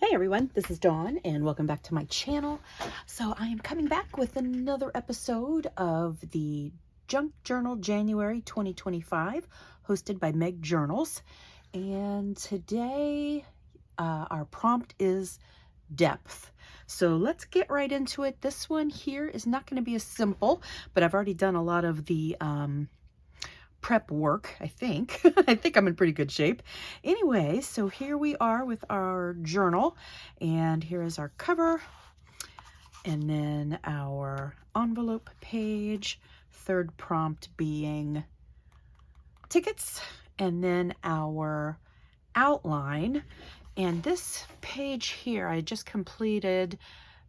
Hey everyone, this is Dawn and welcome back to my channel. So I am coming back with another episode of the Junk Journal January 2025 hosted by Meg Journals. And today our prompt is depth. So let's get right into it. This one here is not going to be as simple, but I've already done a lot of the prep work, I think. I think I'm in pretty good shape. Anyway, so here we are with our journal, and here is our cover, and then our envelope page, third prompt being tickets, and then our outline. And this page here, I just completed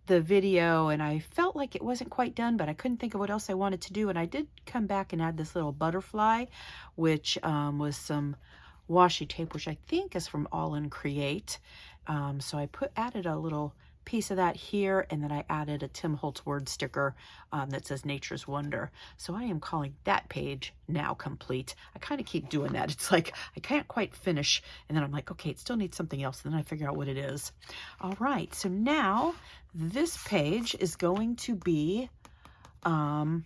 the video and I felt like it wasn't quite done, but I couldn't think of what else I wanted to do. And I did come back and add this little butterfly, which was some washi tape, which I think is from All in Create. So I added a little piece of that here, and then I added a Tim Holtz word sticker that says Nature's Wonder. So I am calling that page now complete. I kind of keep doing that. It's like I can't quite finish, and then I'm like, okay, it still needs something else, and then I figure out what it is. All right, so now this page is going to be for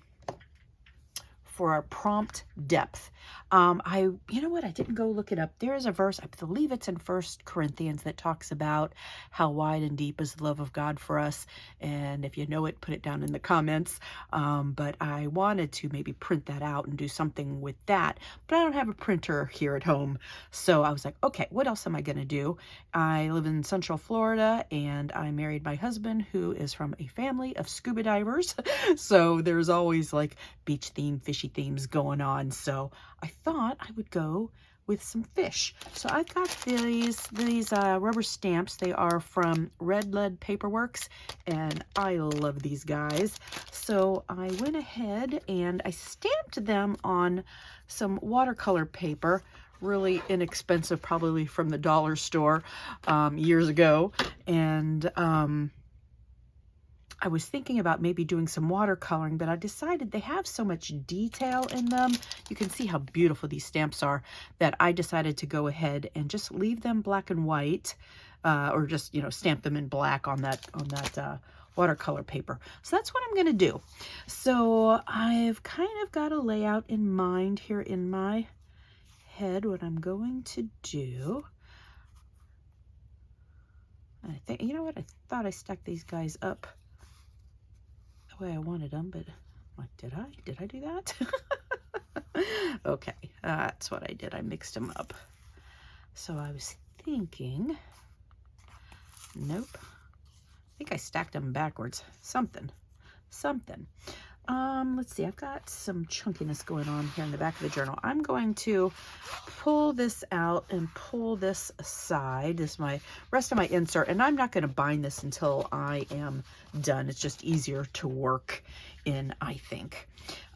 our prompt depth. You know what? I didn't go look it up. There is a verse, I believe it's in 1 Corinthians, that talks about how wide and deep is the love of God for us. And if you know it, put it down in the comments. But I wanted to maybe print that out and do something with that, but I don't have a printer here at home. So I was like, okay, what else am I going to do? I live in Central Florida, and I married my husband, who is from a family of scuba divers. So there's always like beach theme, fishy themes going on. So I thought I would go with some fish. So I've got these rubber stamps. They are from Red Lead Paperworks, and I love these guys. So I went ahead and I stamped them on some watercolor paper, really inexpensive, probably from the dollar store years ago. And I was thinking about maybe doing some watercoloring, but I decided they have so much detail in them. You can see how beautiful these stamps are, that I decided to go ahead and just leave them black and white, or just, you know, stamp them in black on that watercolor paper. So that's what I'm going to do. So I've kind of got a layout in mind here in my head, what I'm going to do. I think, you know what, I thought I stacked these guys up the way I wanted them, but what, did I do that? Okay, that's what I did. I mixed them up. So I was thinking, nope, I think I stacked them backwards. Something. Let's see, I've got some chunkiness going on here in the back of the journal. I'm going to pull this out and pull this aside. This is my rest of my insert, and I'm not going to bind this until I am done. It's just easier to work in, I think.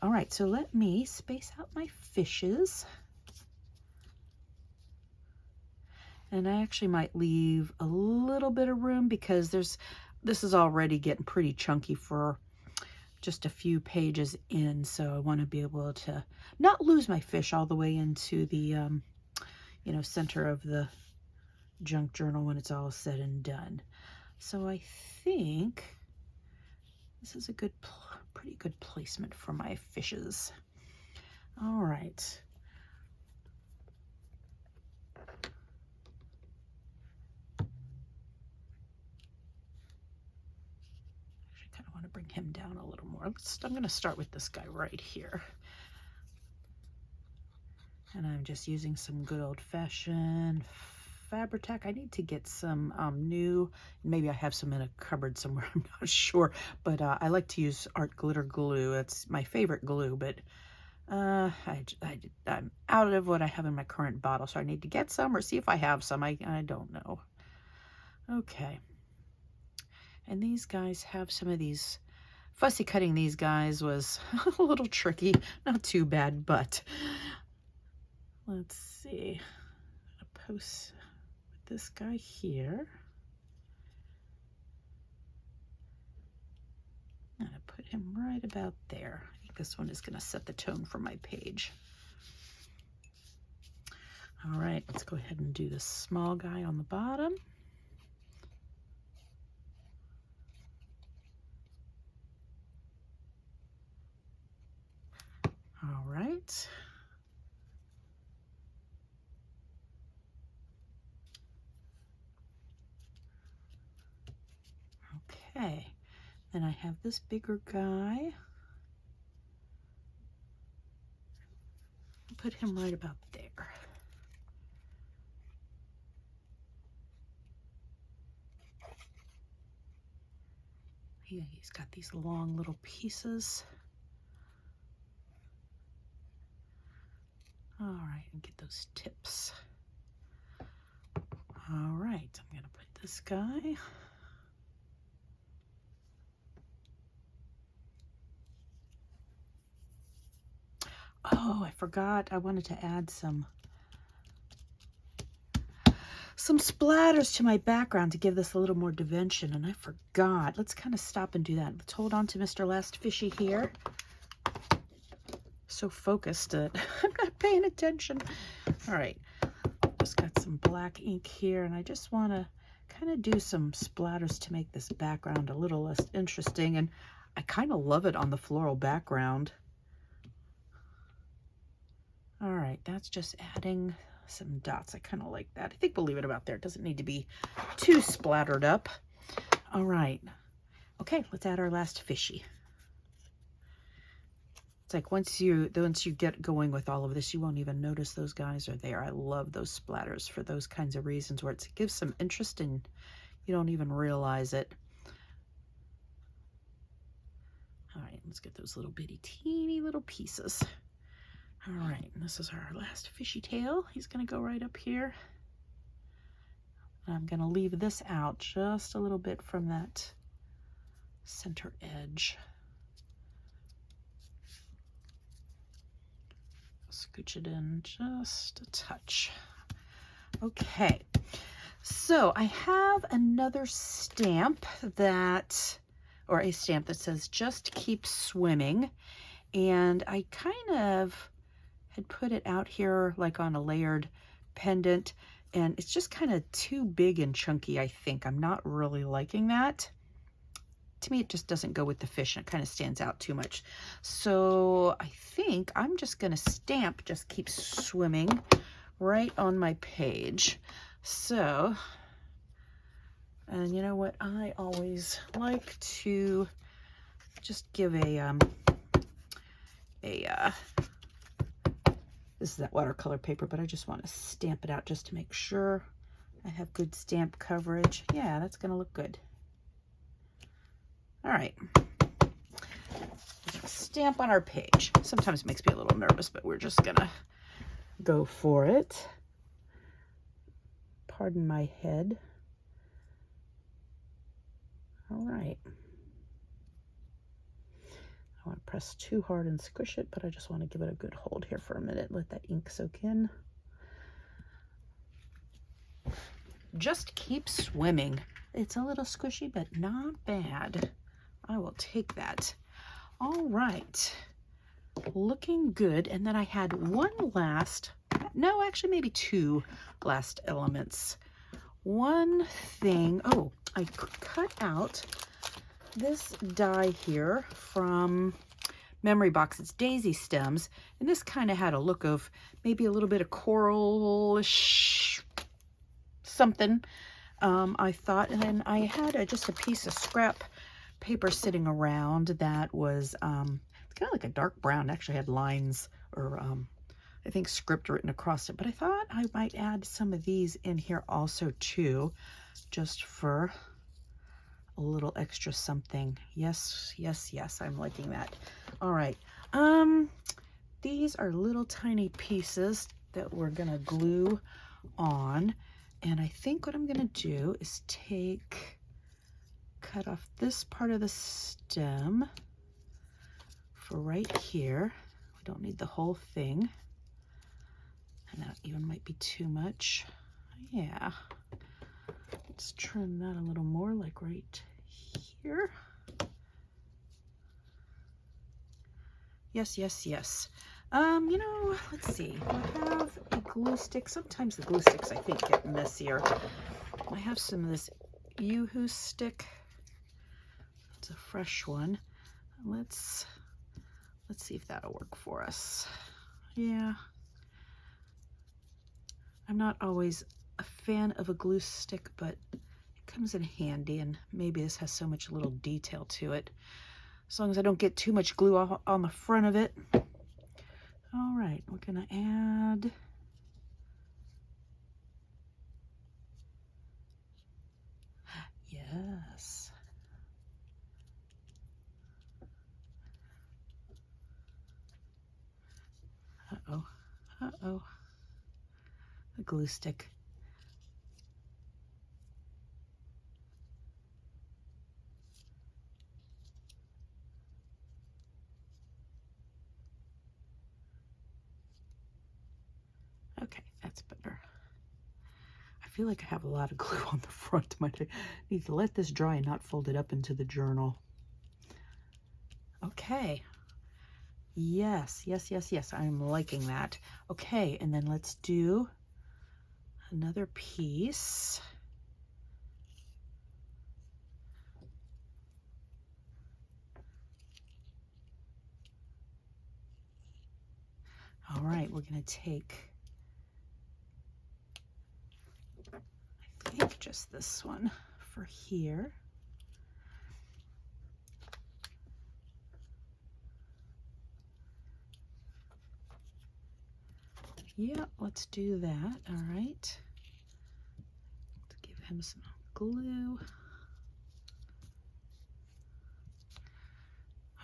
All right, so let me space out my fishes. And I actually might leave a little bit of room because this is already getting pretty chunky for just a few pages in, so I want to be able to not lose my fish all the way into the you know, center of the junk journal when it's all said and done. So I think this is a pretty good placement for my fishes. All right. To bring him down a little more. I'm going to start with this guy right here. And I'm just using some good old-fashioned Fabri-Tac. I need to get some new, maybe I have some in a cupboard somewhere, I'm not sure, but I like to use art glitter glue. It's my favorite glue, but I'm out of what I have in my current bottle, so I need to get some or see if I have some. I don't know. Okay. And these guys have some of these. Fussy cutting these guys was a little tricky. Not too bad, but let's see. I'll post with this guy here. And I put him right about there. I think this one is going to set the tone for my page. All right, let's go ahead and do the small guy on the bottom. right. Okay, then I have this bigger guy. Put him right about there. He's got these long little pieces. All right, and get those tips. All right, I'm gonna put this guy. Oh, I forgot. I wanted to add some splatters to my background to give this a little more dimension, and I forgot. Let's kind of stop and do that. Let's hold on to Mr. Last Fishy here. So focused that I'm not paying attention. All right, just got some black ink here, and I just want to kind of do some splatters to make this background a little less interesting, and I kind of love it on the floral background. All right, that's just adding some dots. I kind of like that. I think we'll leave it about there. It doesn't need to be too splattered up. All right. Okay, let's add our last fishy. It's like once you get going with all of this, you won't even notice those guys are there. I love those splatters for those kinds of reasons where it gives some interest and you don't even realize it. All right, let's get those little bitty teeny little pieces. All right, and this is our last fishy tail. He's going to go right up here. And I'm going to leave this out just a little bit from that center edge. Scooch it in just a touch. Okay, so I have another stamp that, or a stamp that says just keep swimming. And I kind of had put it out here like on a layered pendant, and it's just kind of too big and chunky, I think. I'm not really liking that. To me, it just doesn't go with the fish, and it kind of stands out too much. So I think I'm just going to stamp just keep swimming right on my page. So, and you know what? I always like to just give this is that watercolor paper, but I just want to stamp it out just to make sure I have good stamp coverage. Yeah, that's going to look good. All right. Stamp on our page. Sometimes it makes me a little nervous, but we're just going to go for it. Pardon my head. All right. I want to press too hard and squish it, but I just want to give it a good hold here for a minute. Let that ink soak in. Just keep swimming. It's a little squishy, but not bad. I will take that. All right. Looking good. And then I had one last, no, actually maybe two last elements. One thing, oh, I cut out this die here from Memory Box. It's daisy stems, and this kind of had a look of maybe a little bit of coralish something, I thought. And then I had just a piece of scrap paper sitting around that was it's kind of like a dark brown. It actually had lines or I think script written across it, but I thought I might add some of these in here also too, just for a little extra something. Yes, yes, yes, I'm liking that. All right, these are little tiny pieces that we're gonna glue on, and I think what I'm gonna do is cut off this part of the stem for right here. We don't need the whole thing, and that even might be too much. Yeah, let's trim that a little more, like right here. Yes, yes, yes. You know, let's see. I have a glue stick. Sometimes the glue sticks, I think, get messier. I have some of this Yoo-hoo stick. It's a fresh one. Let's see if that'll work for us. Yeah. I'm not always a fan of a glue stick, but it comes in handy, and maybe this has so much little detail to it. As long as I don't get too much glue on the front of it. All right, we're gonna add yes. Uh-oh, uh-oh, a glue stick. Okay, that's better. I feel like I have a lot of glue on the front. I need to let this dry and not fold it up into the journal. Okay. Yes, yes, yes, yes. I'm liking that. Okay, and then let's do another piece. All right, we're gonna take, I think just this one for here. Yeah, let's do that. All right. Let's give him some glue.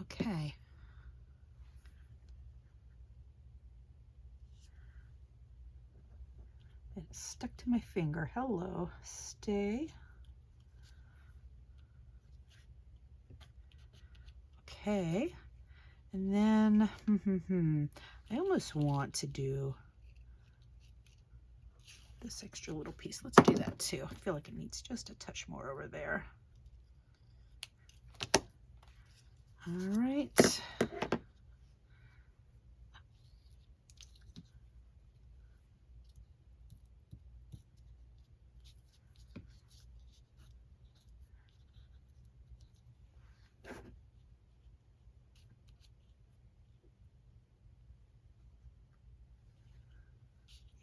Okay. It's stuck to my finger. Hello, stay. Okay. And then, I almost want to do this extra little piece. Let's do that too. I feel like it needs just a touch more over there. All right.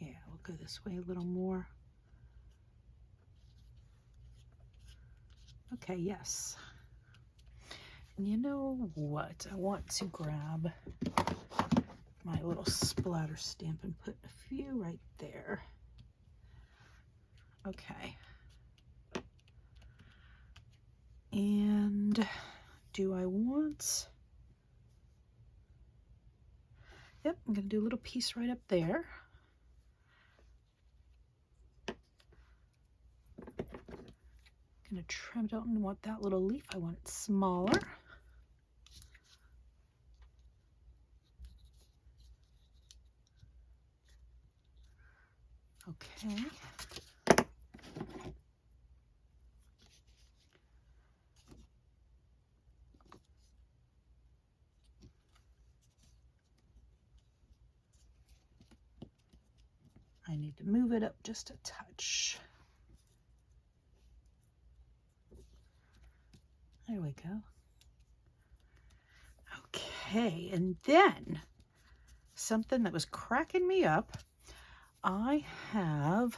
Yeah, we'll go this way a little more. Okay, yes. And you know what? I want to grab my little splatter stamp and put a few right there. Okay. And do I want... Yep, I'm going to do a little piece right up there. I'm going to trim it out and want that little leaf. I want it smaller. Okay. I need to move it up just a touch. There we go. Okay, and then something that was cracking me up. I have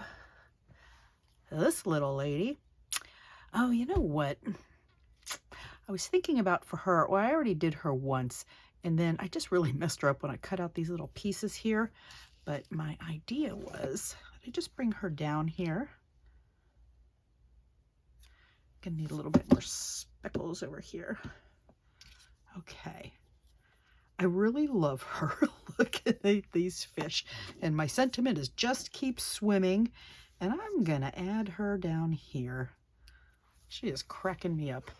this little lady. Oh, you know what? I was thinking about for her, well, I already did her once, and then I just really messed her up when I cut out these little pieces here. But my idea was, I just bring her down here. Gonna need a little bit more speckles over here. Okay. I really love her. Look at these fish. And my sentiment is just keep swimming. And I'm gonna add her down here. She is cracking me up.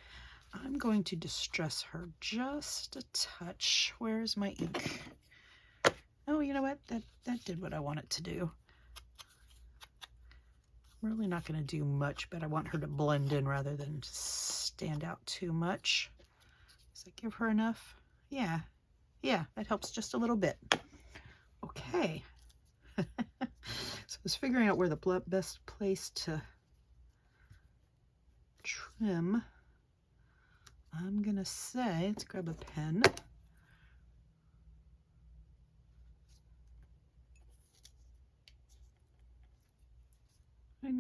I'm going to distress her just a touch. Where's my ink? Oh, you know what? That did what I want it to do. I'm really not going to do much, but I want her to blend in rather than stand out too much. Does that give her enough? Yeah, that helps just a little bit. Okay. So I was figuring out where the best place to trim. I'm going to say, let's grab a pen.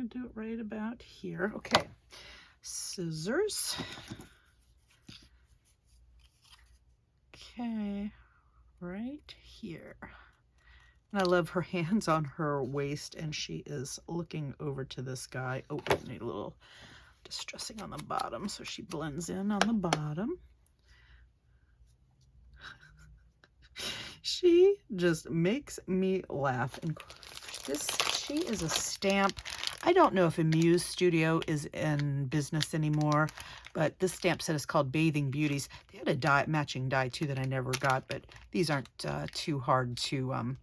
gonna do it right about here. Okay, scissors. Okay, right here. And I love her hands on her waist, and she is looking over to this guy. Oh, I need a little distressing on the bottom, so she blends in on the bottom. She just makes me laugh. And she is a stamp. I don't know if Amuse Studio is in business anymore, but this stamp set is called Bathing Beauties. They had a matching die too that I never got, but these aren't too hard to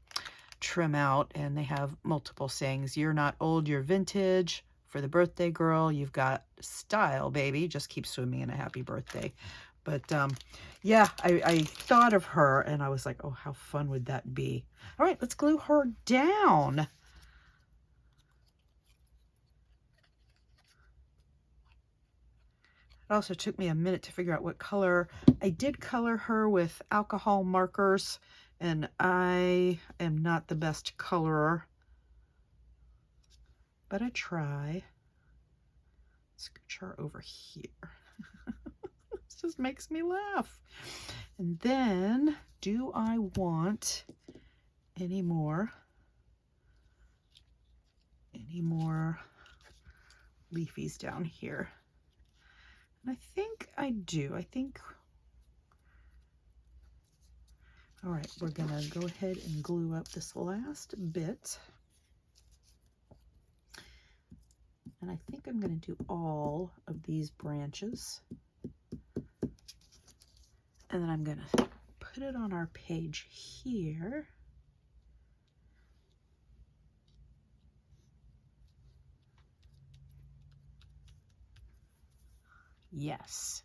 trim out, and they have multiple sayings. You're not old, you're vintage. For the birthday girl, you've got style, baby. Just keep swimming in a happy birthday. But yeah, I thought of her and I was like, oh, how fun would that be? All right, let's glue her down. It also took me a minute to figure out what color. I did color her with alcohol markers, and I am not the best colorer, but I try. Scooch her over here. This just makes me laugh. And then, do I want any more leafies down here? And I think I do. All right, we're gonna go ahead and glue up this last bit. And I think I'm gonna do all of these branches. And then I'm gonna put it on our page here. Yes.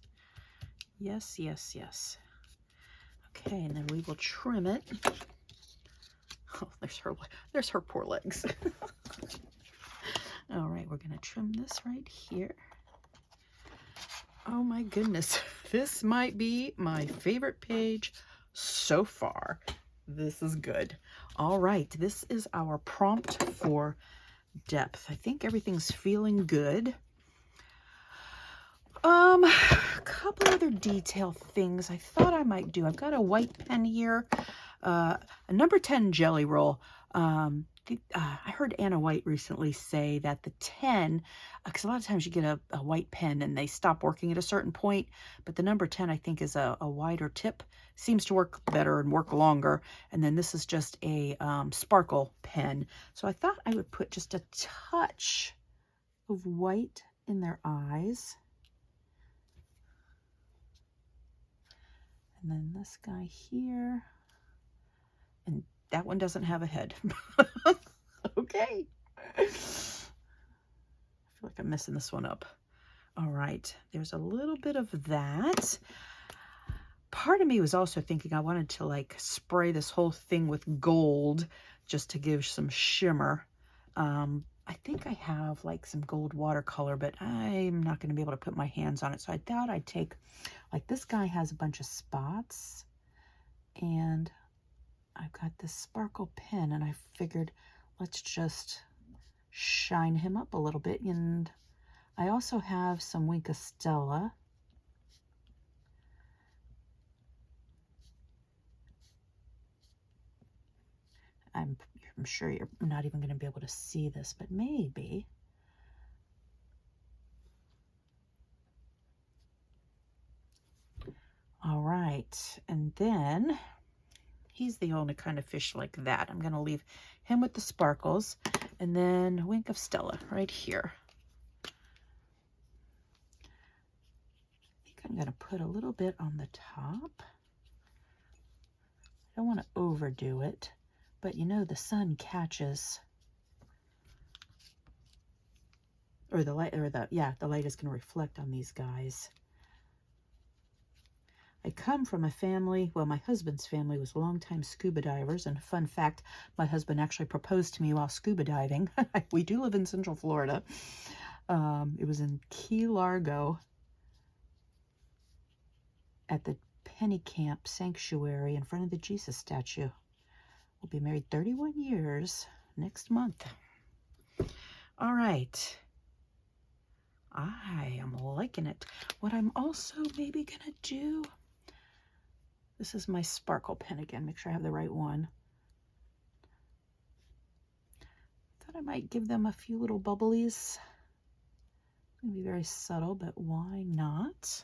Yes, yes, yes. Okay, and then we will trim it. Oh, there's her poor legs. All right, we're gonna trim this right here. Oh my goodness, this might be my favorite page so far. This is good. All right, this is our prompt for depth. I think everything's feeling good. A couple other detail things I thought I might do. I've got a white pen here, a number 10 jelly roll. I heard Anna White recently say that the 10, because a lot of times you get a white pen and they stop working at a certain point, but the number 10 I think is a wider tip, seems to work better and work longer. And then this is just a sparkle pen. So I thought I would put just a touch of white in their eyes. And then this guy here, and that one doesn't have a head. Okay. I feel like I'm messing this one up. All right, there's a little bit of that. Part of me was also thinking I wanted to like spray this whole thing with gold just to give some shimmer. I think I have like some gold watercolor, but I'm not going to be able to put my hands on it. So I thought I'd take, like this guy has a bunch of spots, and I've got this sparkle pen, and I figured let's just shine him up a little bit. And I also have some Wink of Stella. I'm sure you're not even going to be able to see this, but maybe. All right, and then he's the only kind of fish like that. I'm going to leave him with the sparkles, and then Wink of Stella right here. I think I'm going to put a little bit on the top. I don't want to overdo it, but you know the sun catches, or the light, the light is going to reflect on these guys. I come from a family, well, my husband's family was longtime scuba divers, and fun fact, my husband actually proposed to me while scuba diving. We do live in Central Florida. It was in Key Largo at the Penny Camp Sanctuary in front of the Jesus statue. We'll be married 31 years next month. All right. I am liking it. What I'm also maybe gonna do, this is my sparkle pen again, make sure I have the right one. Thought I might give them a few little bubblies. It's gonna be very subtle, but why not?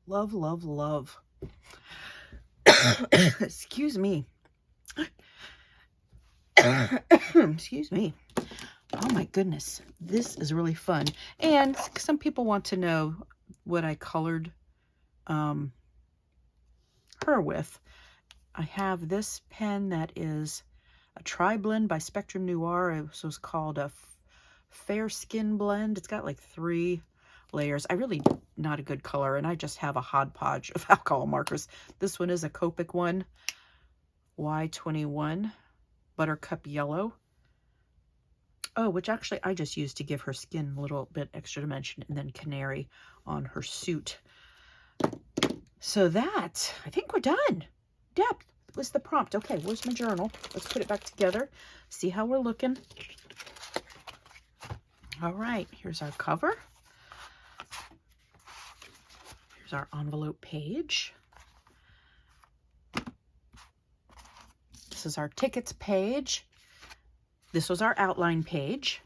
Love, love, love. Excuse me. Excuse me. Oh my goodness, this is really fun. And some people want to know what I colored her with. I have this pen that is a tri-blend by Spectrum Noir. It was called a Fair Skin Blend. It's got like 3 layers. I really not a good color, and I just have a hodgepodge of alcohol markers. This one is a Copic one, Y21, Buttercup Yellow. Oh, which actually I just used to give her skin a little bit extra dimension, and then Canary on her suit. So that, I think we're done. Depth was the prompt. Okay, where's my journal? Let's put it back together. See how we're looking. All right, here's our cover. Here's our envelope page. This is our tickets page. This was our outline page.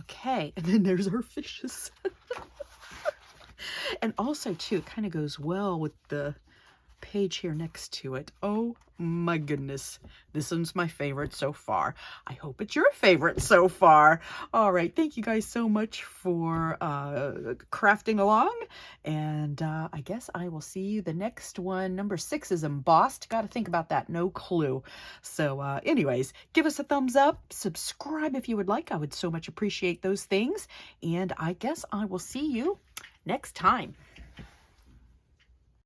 Okay, and then there's our fishes. And also, too, it kind of goes well with the page here next to it. Oh my goodness, this one's my favorite so far. I hope it's your favorite so far. All right, thank you guys so much for crafting along, and I guess I will see you the next one. Number 6 is embossed. Got to think about that. No clue. So anyways, give us a thumbs up, subscribe if you would like. I would so much appreciate those things, and I guess I will see you next time.